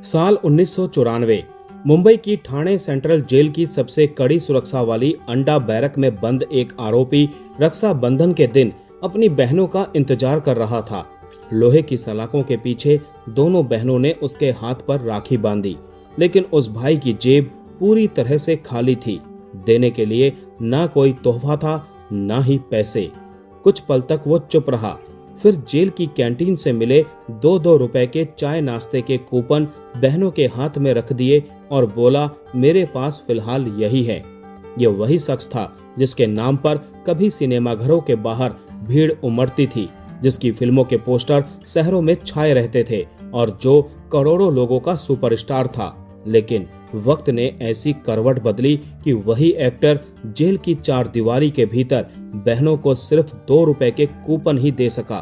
साल 1994 मुंबई की Thane central jail की सबसे कड़ी सुरक्षा वाली अंडा बैरक में बंद एक आरोपी रक्षाबंधन के दिन अपनी बहनों का इंतजार कर रहा था। लोहे की सलाखों के पीछे दोनों बहनों ने उसके हाथ पर राखी बांधी, लेकिन उस भाई की जेब पूरी तरह से खाली थी। देने के लिए ना कोई तोहफा था, ना ही पैसे। कुछ पल तक वो चुप रहा, फिर जेल की कैंटीन से मिले 2-2 रुपए के चाय नाश्ते के कूपन बहनों के हाथ में रख दिए और बोला, मेरे पास फिलहाल यही है। ये वही शख्स था जिसके नाम पर कभी सिनेमाघरों के बाहर भीड़ उमड़ती थी, जिसकी फिल्मों के पोस्टर शहरों में छाए रहते थे और जो करोड़ों लोगों का सुपरस्टार था। लेकिन वक्त ने ऐसी करवट बदली कि वही एक्टर जेल की चार दीवारी के भीतर बहनों को सिर्फ 2 रुपए के कूपन ही दे सका।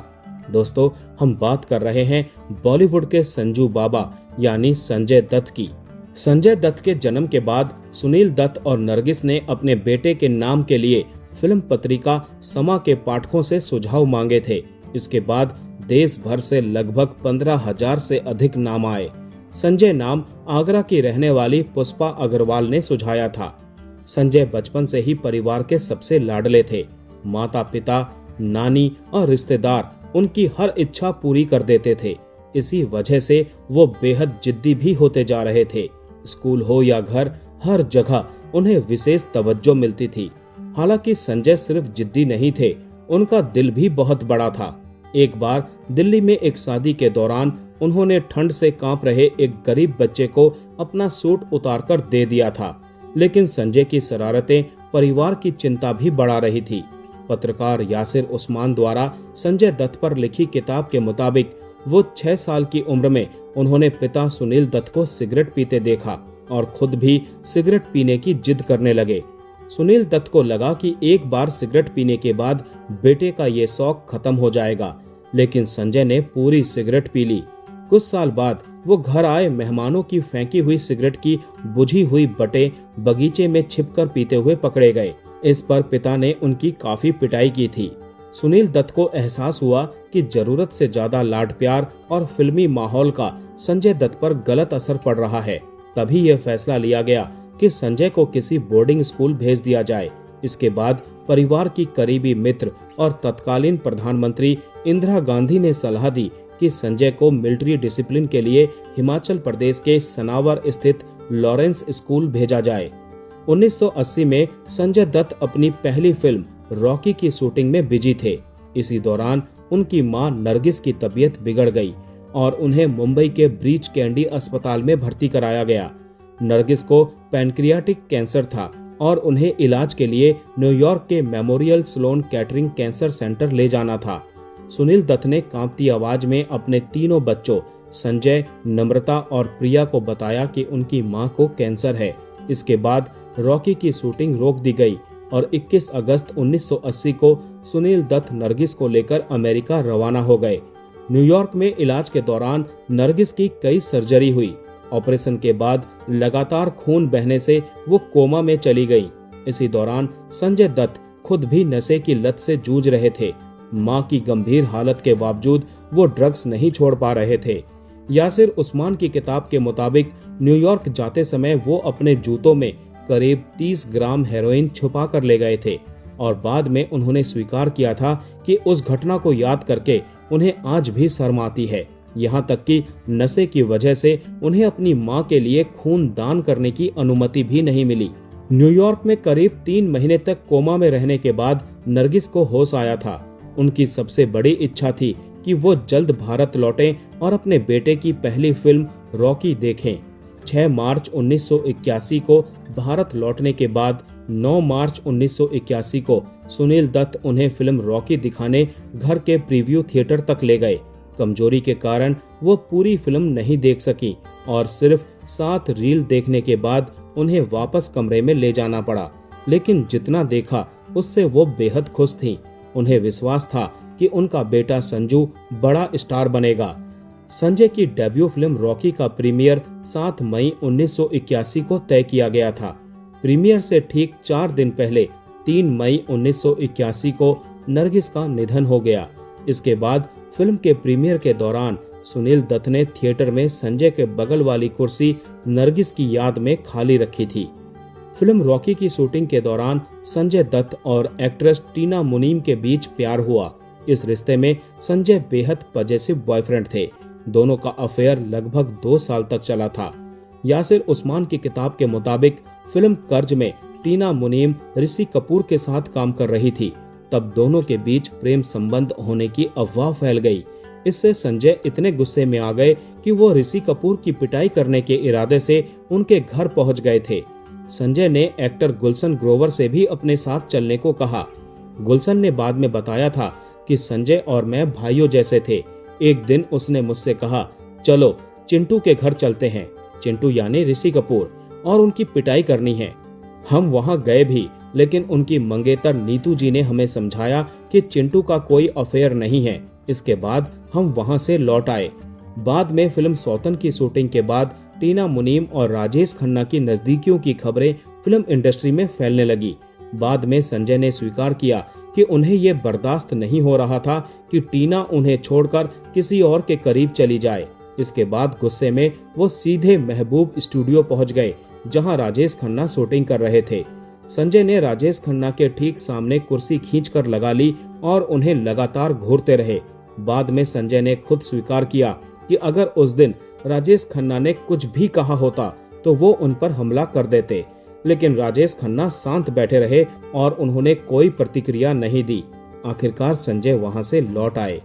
दोस्तों, हम बात कर रहे हैं बॉलीवुड के संजू बाबा यानी संजय दत्त की। संजय दत्त के जन्म के बाद सुनील दत्त और नरगिस ने अपने बेटे के नाम के लिए फिल्म पत्रिका समा के पाठकों से सुझाव मांगे थे। इसके बाद देश भर से लगभग 15,000 से अधिक नाम आए। संजय नाम आगरा की रहने वाली पुष्पा अग्रवाल ने सुझाया था। संजय बचपन से ही परिवार के सबसे लाडले थे। माता पिता, नानी और रिश्तेदार उनकी हर इच्छा पूरी कर देते थे। इसी वजह से वो बेहद जिद्दी भी होते जा रहे थे। स्कूल हो या घर, हर जगह उन्हें विशेष तवज्जो मिलती थी। हालांकि संजय सिर्फ जिद्दी नहीं थे, उनका दिल भी बहुत बड़ा था। एक बार दिल्ली में एक शादी के दौरान उन्होंने ठंड से कांप रहे एक गरीब बच्चे को अपना सूट उतारकर दे दिया था। लेकिन संजय की शरारतें परिवार की चिंता भी बढ़ा रही थी। पत्रकार यासिर उस्मान द्वारा संजय दत्त पर लिखी किताब के मुताबिक वो 6 साल की उम्र में उन्होंने पिता सुनील दत्त को सिगरेट पीते देखा और खुद भी सिगरेट पीने की जिद करने लगे। सुनील दत्त को लगा कि एक बार सिगरेट पीने के बाद बेटे का ये शौक खत्म हो जाएगा, लेकिन संजय ने पूरी सिगरेट पी ली। कुछ साल बाद वो घर आए मेहमानों की फेंकी हुई सिगरेट की बुझी हुई बटें बगीचे में छिपकर पीते हुए पकड़े गए। इस पर पिता ने उनकी काफी पिटाई की थी। सुनील दत्त को एहसास हुआ कि जरूरत से ज्यादा लाड प्यार और फिल्मी माहौल का संजय दत्त पर गलत असर पड़ रहा है। तभी यह फैसला लिया गया कि संजय को किसी बोर्डिंग स्कूल भेज दिया जाए। इसके बाद परिवार की करीबी मित्र और तत्कालीन प्रधानमंत्री इंदिरा गांधी ने सलाह दी कि संजय को मिलिट्री डिसिप्लिन के लिए हिमाचल प्रदेश के सनावर स्थित लॉरेंस स्कूल भेजा जाए। 1980 में संजय दत्त अपनी पहली फिल्म रॉकी की शूटिंग में बिजी थे। इसी दौरान उनकी मां नरगिस की तबीयत बिगड़ गई और उन्हें मुंबई के ब्रीच कैंडी अस्पताल में भर्ती कराया गया। नरगिस को पैनक्रियाटिक कैंसर था और उन्हें इलाज के लिए न्यूयॉर्क के memorial Sloan Kettering cancer centre ले जाना था। सुनील दत्त ने कांपती आवाज में अपने तीनों बच्चों संजय, नम्रता और प्रिया को बताया कि उनकी मां को कैंसर है। इसके बाद रॉकी की शूटिंग रोक दी गई और 21 अगस्त 1980 को सुनील दत्त नरगिस को लेकर अमेरिका रवाना हो गए। न्यूयॉर्क में इलाज के दौरान नरगिस की कई सर्जरी हुई। ऑपरेशन के बाद लगातार खून बहने से वो कोमा में चली गई। इसी दौरान संजय दत्त खुद भी नशे की लत से जूझ रहे थे। मां की गंभीर हालत के बावजूद वो ड्रग्स नहीं छोड़ पा रहे थे। यासिर उस्मान की किताब के मुताबिक न्यूयॉर्क जाते समय वो अपने जूतों में करीब 30 ग्राम हेरोइन छुपा कर ले गए थे और बाद में उन्होंने स्वीकार किया था कि उस घटना को याद करके उन्हें आज भी शर्म आती है। यहाँ तक कि नशे की वजह से उन्हें अपनी मां के लिए खून दान करने की अनुमति भी नहीं मिली। न्यूयॉर्क में करीब 3 महीने तक कोमा में रहने के बाद नरगिस को होश आया था। उनकी सबसे बड़ी इच्छा थी कि वो जल्द भारत लौटें और अपने बेटे की पहली फिल्म रॉकी देखें। 6 मार्च 1981 को भारत लौटने के बाद 9 मार्च 1981 को सुनील दत्त उन्हें फिल्म रॉकी दिखाने घर के प्रीव्यू थिएटर तक ले गए। कमजोरी के कारण वो पूरी फिल्म नहीं देख सकी और सिर्फ 7 रील देखने के बाद उन्हें वापस कमरे में ले जाना पड़ा। लेकिन जितना देखा उससे वो बेहद खुश थीं। उन्हें विश्वास था कि उनका बेटा संजू बड़ा स्टार बनेगा। संजय की डेब्यू फिल्म रॉकी का प्रीमियर 7 मई 1981 को तय किया गया था। प्रीमियर से ठीक 4 दिन पहले 3 मई 1981 को नरगिस का निधन हो गया। इसके बाद फिल्म के प्रीमियर के दौरान सुनील दत्त ने थिएटर में संजय के बगल वाली कुर्सी नरगिस की याद में खाली रखी थी। फिल्म रॉकी की शूटिंग के दौरान संजय दत्त और एक्ट्रेस टीना मुनीम के बीच प्यार हुआ। इस रिश्ते में संजय बेहद पजेसिव बॉयफ्रेंड थे। दोनों का अफेयर लगभग 2 साल तक चला था। यासिर उस्मान की किताब के मुताबिक फिल्म कर्ज में टीना मुनीम ऋषि कपूर के साथ काम कर रही थी। तब दोनों के बीच प्रेम संबंध होने की अफवाह फैल गई। इससे संजय इतने गुस्से में आ गए कि वो ऋषि कपूर की पिटाई करने के इरादे से उनके घर पहुंच गए थे। संजय ने एक्टर गुलशन ग्रोवर से भी अपने साथ चलने को कहा। गुलशन ने बाद में बताया था कि संजय और मैं भाइयों जैसे थे। एक दिन उसने मुझसे कहा, चलो चिंटू के घर चलते हैं। चिंटू यानी ऋषि कपूर, और उनकी पिटाई करनी है। हम वहां गए भी, लेकिन उनकी मंगेतर नीतू जी ने हमें समझाया कि चिंटू का कोई अफेयर नहीं है। इसके बाद हम वहां से लौट आए। बाद में फिल्म सौतन की शूटिंग के बाद टीना मुनीम और राजेश खन्ना की नजदीकियों की खबरें फिल्म इंडस्ट्री में फैलने लगी। बाद में संजय ने स्वीकार किया कि उन्हें ये बर्दाश्त नहीं हो रहा था कि टीना उन्हें छोड़कर किसी और के करीब चली जाए। इसके बाद गुस्से में वो सीधे महबूब स्टूडियो पहुंच गए, जहां राजेश खन्ना शूटिंग कर रहे थे। संजय ने राजेश खन्ना के ठीक सामने कुर्सी खींचकर लगा ली और उन्हें लगातार घूरते रहे। बाद में संजय ने खुद स्वीकार किया कि अगर उस दिन राजेश खन्ना ने कुछ भी कहा होता तो वो उन पर हमला कर देते, लेकिन राजेश खन्ना शांत बैठे रहे और उन्होंने कोई प्रतिक्रिया नहीं दी। आखिरकार संजय वहां से लौट आए।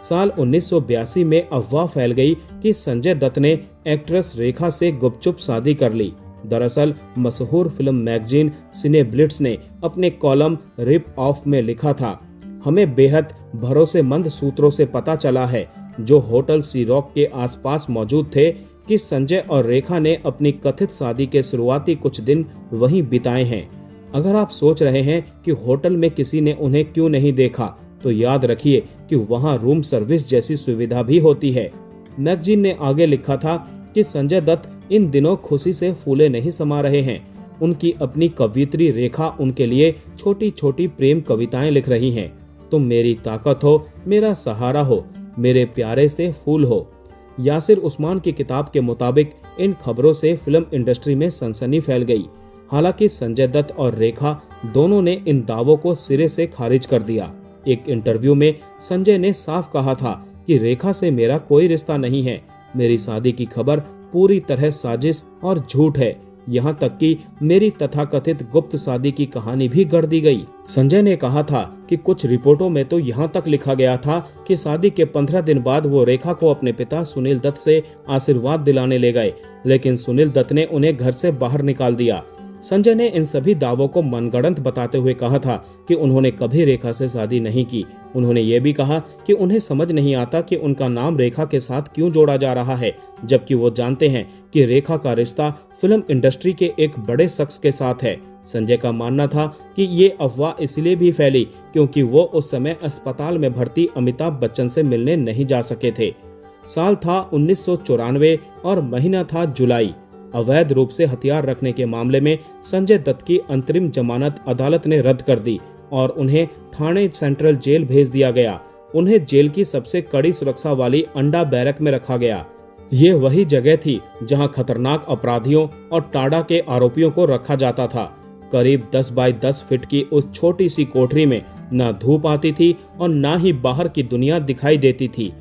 साल 1982 में अफवाह फैल गई कि संजय दत्त ने एक्ट्रेस रेखा से गुपचुप शादी कर ली। दरअसल मशहूर फिल्म मैगजीन सिने ब्लिट्स ने अपने कॉलम रिप ऑफ में लिखा था, हमें बेहद भरोसेमंद सूत्रों से पता चला है, जो होटल सी रॉक के आसपास मौजूद थे, कि संजय और रेखा ने अपनी कथित शादी के शुरुआती कुछ दिन वहीं बिताए हैं। अगर आप सोच रहे हैं कि होटल में किसी ने उन्हें क्यों नहीं देखा, तो याद रखिए कि वहां रूम सर्विस जैसी सुविधा भी होती है। मैगजीन ने आगे लिखा था कि संजय दत्त इन दिनों खुशी से फूले नहीं समा रहे हैं। उनकी अपनी कवियत्री रेखा उनके लिए छोटी छोटी प्रेम कविताएं लिख रही हैं। तुम मेरी ताकत हो, मेरा सहारा हो, मेरे प्यारे से फूल हो। यासिर उस्मान की किताब के मुताबिक इन खबरों से फिल्म इंडस्ट्री में सनसनी फैल गई। हालांकि संजय दत्त और रेखा दोनों ने इन दावों को सिरे से खारिज कर दिया। एक इंटरव्यू में संजय ने साफ कहा था कि रेखा से मेरा कोई रिश्ता नहीं है। मेरी शादी की खबर पूरी तरह साजिश और झूठ है। यहाँ तक कि मेरी तथाकथित गुप्त शादी की कहानी भी गढ़ दी गई। संजय ने कहा था कि कुछ रिपोर्टों में तो यहाँ तक लिखा गया था कि शादी के 15 दिन बाद वो रेखा को अपने पिता सुनील दत्त से आशीर्वाद दिलाने ले गए, लेकिन सुनील दत्त ने उन्हें घर से बाहर निकाल दिया। संजय ने इन सभी दावों को मनगढ़ंत बताते हुए कहा था कि उन्होंने कभी रेखा से शादी नहीं की। उन्होंने ये भी कहा कि उन्हें समझ नहीं आता कि उनका नाम रेखा के साथ क्यों जोड़ा जा रहा है, जबकि वो जानते हैं कि रेखा का रिश्ता फिल्म इंडस्ट्री के एक बड़े शख्स के साथ है। संजय का मानना था कि ये अफवाह इसलिए भी फैली क्योंकि वो उस समय अस्पताल में भर्ती अमिताभ बच्चन से मिलने नहीं जा सके थे। साल था 1994 और महीना था जुलाई। अवैध रूप से हथियार रखने के मामले में संजय दत्त की अंतरिम जमानत अदालत ने रद्द कर दी और उन्हें ठाणे सेंट्रल जेल भेज दिया गया। उन्हें जेल की सबसे कड़ी सुरक्षा वाली अंडा बैरक में रखा गया। ये वही जगह थी जहां खतरनाक अपराधियों और टाडा के आरोपियों को रखा जाता था। करीब 10 बाय 10 फीट की उस छोटी सी कोठरी में न धूप आती थी और न ही बाहर की दुनिया दिखाई देती थी।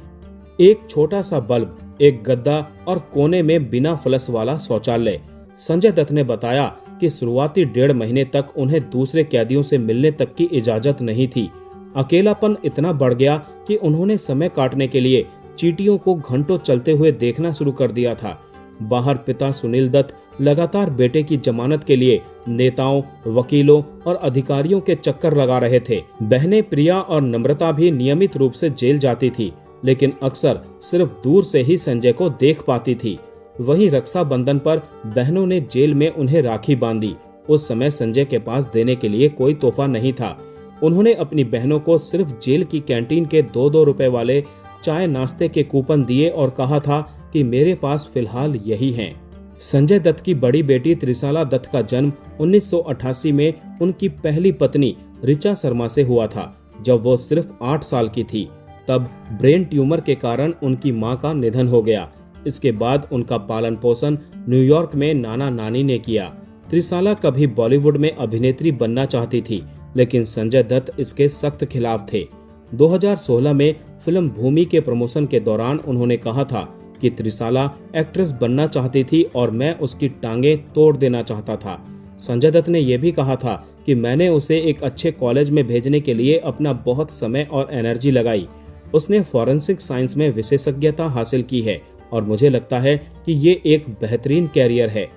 एक छोटा सा बल्ब, एक गद्दा और कोने में बिना फ्लश वाला शौचालय। संजय दत्त ने बताया कि शुरुआती 1.5 महीने तक उन्हें दूसरे कैदियों से मिलने तक की इजाजत नहीं थी। अकेलापन इतना बढ़ गया कि उन्होंने समय काटने के लिए चींटियों को घंटों चलते हुए देखना शुरू कर दिया था। बाहर पिता सुनील दत्त लगातार बेटे की जमानत के लिए नेताओं, वकीलों और अधिकारियों के चक्कर लगा रहे थे। बहनें प्रिया और नम्रता भी नियमित रूप से जेल जाती थी, लेकिन अक्सर सिर्फ दूर से ही संजय को देख पाती थी। वहीं रक्षाबंधन पर बहनों ने जेल में उन्हें राखी बांधी। उस समय संजय के पास देने के लिए कोई तोहफा नहीं था। उन्होंने अपनी बहनों को सिर्फ जेल की कैंटीन के 2-2 रुपए वाले चाय नाश्ते के कूपन दिए और कहा था कि मेरे पास फिलहाल यही हैं। संजय दत्त की बड़ी बेटी त्रिशाला दत्त का जन्म 1988 में उनकी पहली पत्नी ऋचा शर्मा से हुआ था, जब वो सिर्फ 8 साल की थी। तब ब्रेन ट्यूमर के कारण उनकी मां का निधन हो गया। इसके बाद उनका पालन पोषण न्यूयॉर्क में नाना नानी ने किया। त्रिशाला कभी बॉलीवुड में अभिनेत्री बनना चाहती थी, लेकिन संजय दत्त इसके सख्त खिलाफ थे। 2016 में फिल्म भूमि के प्रमोशन के दौरान उन्होंने कहा था कि त्रिशाला एक्ट्रेस बनना चाहती थी और मैं उसकी टांगें तोड़ देना चाहता था। संजय दत्त ने यह भी कहा था कि मैंने उसे एक अच्छे कॉलेज में भेजने के लिए अपना बहुत समय और एनर्जी लगाई। उसने फॉरेंसिक साइंस में विशेषज्ञता हासिल की है और मुझे लगता है कि ये एक बेहतरीन कैरियर है।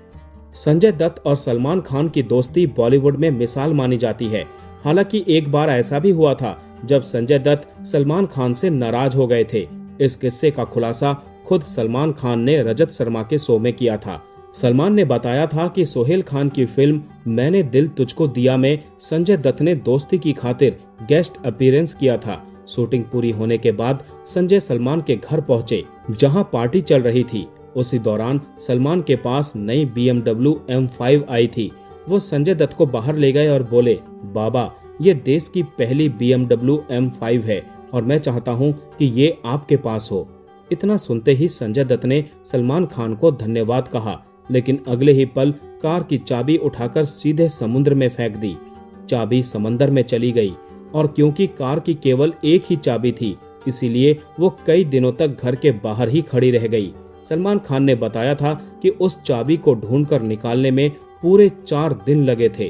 संजय दत्त और सलमान खान की दोस्ती बॉलीवुड में मिसाल मानी जाती है। हालांकि एक बार ऐसा भी हुआ था जब संजय दत्त सलमान खान से नाराज हो गए थे। इस किस्से का खुलासा खुद सलमान खान ने रजत शर्मा के शो में किया था। सलमान ने बताया था कि सोहेल खान की फिल्म मैंने दिल तुझको दिया में संजय दत्त ने दोस्ती की खातिर गेस्ट अपीयरेंस किया था। शूटिंग पूरी होने के बाद संजय सलमान के घर पहुंचे, जहां पार्टी चल रही थी। उसी दौरान सलमान के पास नई BMW M5 आई थी। वो संजय दत्त को बाहर ले गए और बोले, बाबा ये देश की पहली BMW M5 है और मैं चाहता हूँ कि ये आपके पास हो। इतना सुनते ही संजय दत्त ने सलमान खान को धन्यवाद कहा, लेकिन अगले ही पल कार की चाबी उठाकर सीधे समुद्र में फेंक दी। चाबी समंदर में चली गई और क्योंकि कार की केवल एक ही चाबी थी, इसीलिए वो कई दिनों तक घर के बाहर ही खड़ी रह गई। सलमान खान ने बताया था कि उस चाबी को ढूंढकर निकालने में पूरे 4 दिन लगे थे।